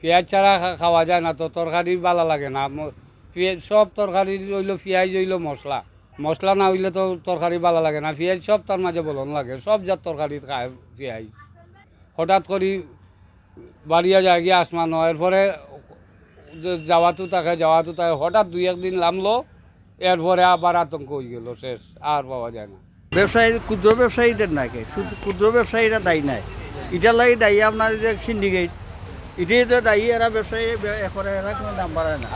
পেঁয়াজ ছাড়া খাওয়া যায় না, তো তরকারি ভালো লাগে না। পেঁয়াজ সব তরকারি হইলো, পেঁয়াজ হইলো মশলা, মশলা না হইলে তো তরকারি ভালো লাগে না। পেঁয়াজ সব তার মাঝে বলন লাগে, সব যার তরকারি খায় পেঁয়াজ। হঠাৎ করি বাড়িয়া যায় গিয়ে আসমান, এরপরে যাওয়াতো থাকে হঠাৎ দুই একদিন নামলো, এরপরে আবার আতঙ্ক হয়ে গেল, শেষ আর পাওয়া যায় না। ব্যবসায়ী ক্ষুদ্র ব্যবসায়ীদের নাকি শুধু ক্ষুদ্র ব্যবসায়ীরা দায়ী নাই, এটার লাগে দায়ী আপনার যে সিন্ডিকেট, এটাই তো দায়ী। এরা ব্যবসায়ী এখন এরা কোনো দাম বাড়ায় না।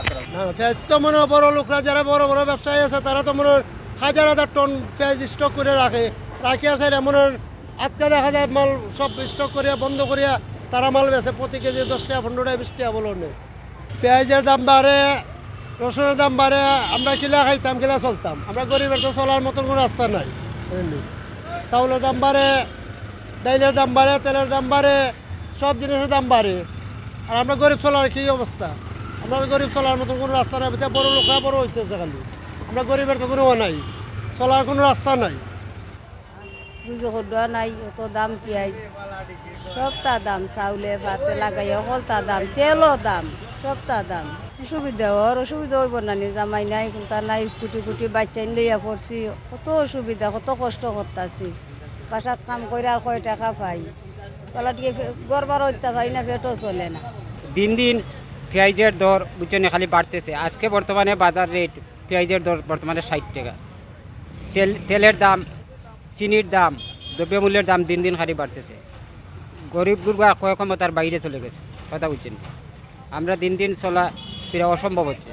পেঁয়াজ তো মনে হয় বড় লোকরা যারা বড় বড় ব্যবসায়ী আছে তারা তো মনে হয় হাজার হাজার টন পেঁয়াজ স্টক করে রাখি আছে, এমন আজকে দেখা যায় মাল সব স্টক করিয়া বন্ধ করিয়া তারা মাল বেছে প্রতি কেজি 10 টাকা 15 টাকা 20 টাকা বলো নেই। পেঁয়াজের দাম বাড়ে, রসুনের দাম বাড়ে, আমরা কিলা খাইতাম কিলা চলতাম, আমরা গরিবের তো চলার মতন কোনো রাস্তা নাই। বুঝলি, চাউলের দাম বাড়ে, ডাইলের দাম বাড়ে, তেলের দাম বাড়ে, সব জিনিসের দাম বাড়ে, আর আমরা গরিব চলার কী অবস্থা? আমরা তো গরিব চলার মতন কোনো রাস্তা নাই। বড় লোকরা বড় হইতেছে খালি, আমরা গরিবের তো কোনো নাই, চলার কোনো রাস্তা নাই। বুঝো খোয়া নাই, অত দাম পেঁয়াজ সবটা দাম, চাউলে ভাতে লাগাই সকলটা দাম, তেলও দাম, সবটা দাম। অসুবিধা ওর অসুবিধা হইব না, জামাই নাই কোনটা নাই, কুটি কুটি বাচ্চা লইয়া পড়ছি, কত অসুবিধা, কত কষ্ট করতেছি। বাসাত কাম করে আর কয় টাকা পাই, পালাটিকে গড়বার হইতে পারি না, পেটও চলে না। দিন দিন পেঁয়াজের দর বুঝছেন খালি বাড়তেছে। আজকে বর্তমানে বাজার রেট পেঁয়াজের দর বর্তমানে 60 টাকা। তেলের দাম, চিনির দাম, দ্রব্যমূল্যের দাম দিন দিন খালি বাড়তেছে। গরিব গুরবা ক্রয় ক্ষমতার বাইরে চলে গেছে, কথা বুঝছেন। আমরা দিন দিন চলা প্রায় অসম্ভব হচ্ছে।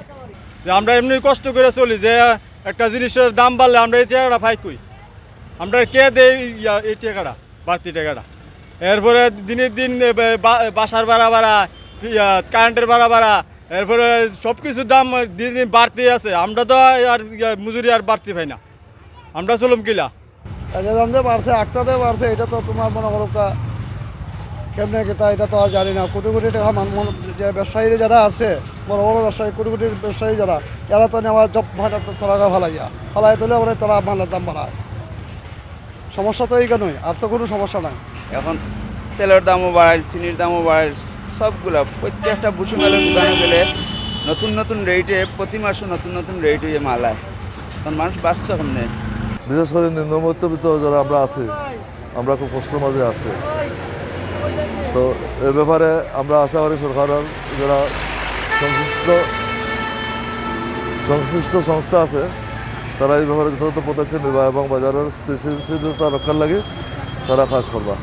আমরা এমনি কষ্ট করে চলি, যে একটা জিনিসের দাম বাড়লে আমরা এই টাকাটা পাই কই, আমরা কে দেই এই টাকাটা, বাড়তি টাকাটা। এরপরে দিনের দিন বাসার ভাড়া বাড়া, কারেন্টের ভাড়া বাড়া, এরপরে সব কিছুর দাম দিন দিন বাড়তে আছে। আমরা তো আর মজুরি আর বাড়তে পাই না, আমরা চলুম কিলা। কাজের দাম যে বাড়ছে, আক্তাতে বাড়ছে, এটা তো তোমার মনে করো কেমনে কেতা, এটা তো আর জানি না। কোটি কোটি টাকা যে ব্যবসায়ী যারা আছে, বড় বড় ব্যবসায়ী, কোটি কোটি ব্যবসায়ী যারা, এরা তো নেওয়ার জব ভাড়া তোরা ফালাই তুলে ওরা তারা মালের দাম বাড়ায়। সমস্যা তো এইখানেই, আর তো কোনো সমস্যা নাই। এখন তেলের দামও বাড়ে, চিনির দামও বাড়ে, সবগুলো প্রত্যেকটা ভুসিমালের দোকানে গেলে নতুন নতুন রেটে, প্রতি মাসে নতুন নতুন রেট হয়ে মাল হয়, তখন মানুষ বাঁচতে কেমনে। বিশেষ করে নিম্ন মধ্যবিত্ত যারা আমরা আছি, আমরা খুব কষ্টের মাঝে আছি। তো এ ব্যাপারে আমরা আশা করি সরকারের যারা সংশ্লিষ্ট সংস্থা আছে তারা এই ব্যাপারে যথাযথ পদক্ষেপ নেবে এবং বাজারের স্থিতিশীলতা রক্ষার লাগে তারা কাজ করবা।